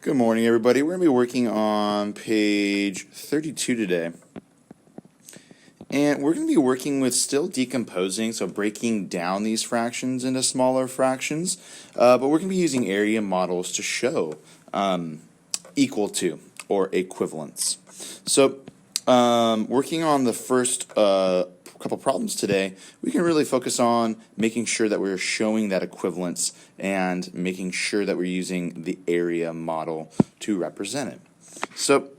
Good morning, everybody. We're going to be working on page 32 today. And we're going to be working with still decomposing, so breaking down these fractions into smaller fractions. But we're going to be using area models to show equal to or equivalence. So working on the first couple problems today, we can really focus on making sure that we're showing that equivalence and making sure that we're using the area model to represent it. So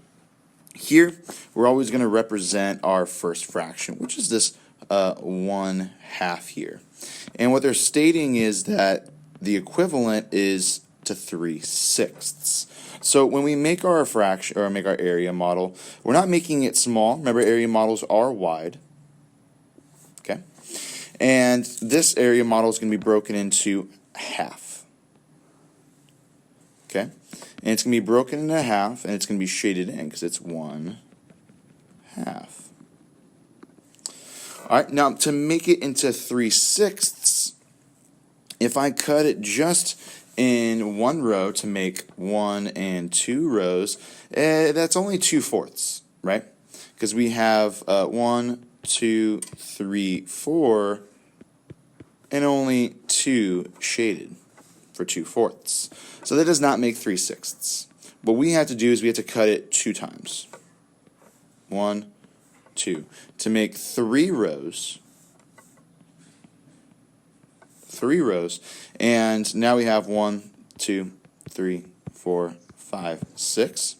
here, we're always going to represent our first fraction, which is this 1/2 here. And what they're stating is that the equivalent is to 3/6. So when we make our fraction or make our area model, we're not making it small. Remember, area models are wide. Okay, and this area model is going to be broken into half. Okay, and it's going to be broken into half, and it's going to be shaded in because it's 1/2. All right, now to make it into 3/6, if I cut it just in one row to make 1 and 2 rows, that's only 2/4, right? Because we have 1, 2, 3, 4, and only 2 shaded for 2/4. So that does not make 3/6. What we have to do is we have to cut it 2 times. 1, 2. To make 3 rows. 3 rows. And now we have 1, 2, 3, 4, 5, 6.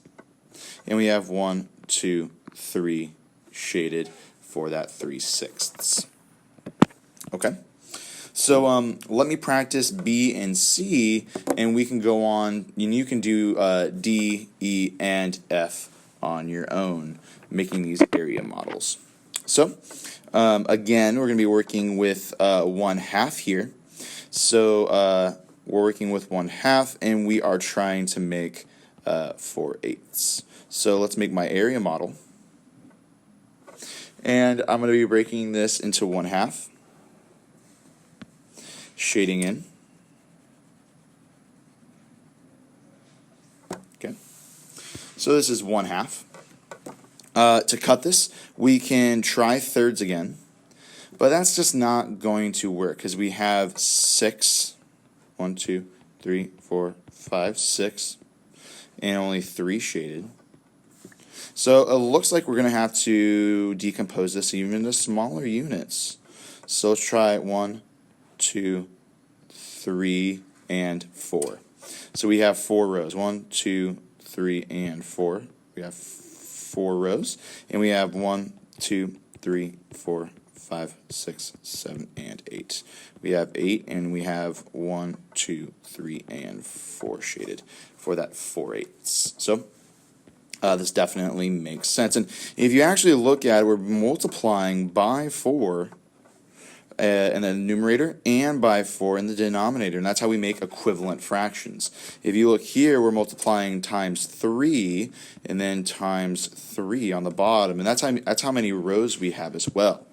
And we have 1, 2, 3 shaded for that 3/6. Okay? So let me practice B and C, and we can go on, and you can do D, E, and F on your own, making these area models. So again, we're going to be working with 1/2 here. So we're working with 1/2, and we are trying to make 4/8. So let's make my area model. And I'm going to be breaking this into 1/2. Shading in. Okay. So this is 1/2. To cut this, we can try thirds again, but that's just not going to work because we have 6. 1, 2, 3, 4, 5, 6, and only 3 shaded. So it looks like we're going to have to decompose this even into smaller units. So let's try 1, 2, 3, and 4. So we have 4 rows. 1, 2, 3, and 4. We have 4 rows. And we have 1, 2, 3, 4, 5, 6, 7, and 8. We have 8, and we have 1, 2, 3, and 4 shaded for that 4/8. So this definitely makes sense. And if you actually look at it, we're multiplying by 4 in the numerator and by 4 in the denominator, and that's how we make equivalent fractions. If you look here, we're multiplying times 3 and then times 3 on the bottom, and that's how many rows we have as well.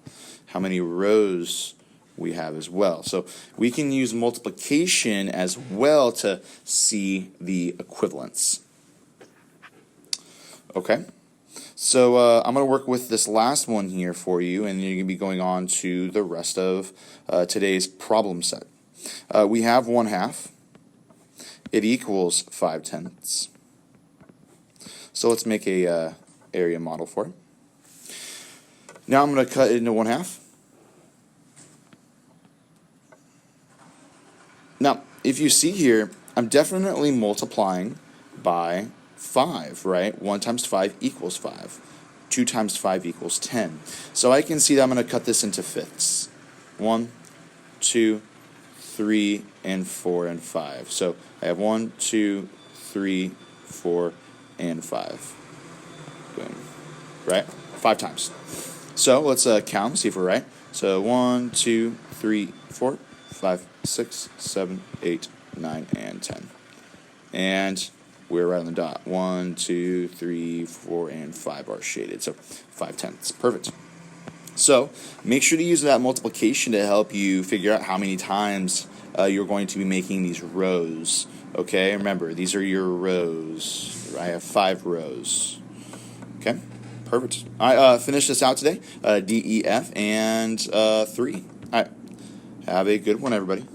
How many rows we have as well. So we can use multiplication as well to see the equivalence. Okay, so I'm going to work with this last one here for you, and you're going to be going on to the rest of today's problem set. We have 1/2. It equals 5/10. So let's make a area model for it. Now I'm going to cut it into 1/2. Now, if you see here, I'm definitely multiplying by 5, right? 1 times 5 equals 5. 2 times 5 equals 10. So I can see that I'm going to cut this into fifths. 1, 2, 3, and 4, and 5. So I have 1, 2, 3, 4, and 5. Boom. Right? 5 times. So let's count, see if we're right. So 1, 2, 3, 4, 5, 6, 7, 8, 9, and 10. And we're right on the dot. 1, 2, 3, 4, and 5 are shaded. So 5/10. Perfect. So make sure to use that multiplication to help you figure out how many times you're going to be making these rows. Okay, remember, these are your rows. I have 5 rows. Okay, perfect. I finished this out today, D, E, F, and 3. All right, have a good one, everybody.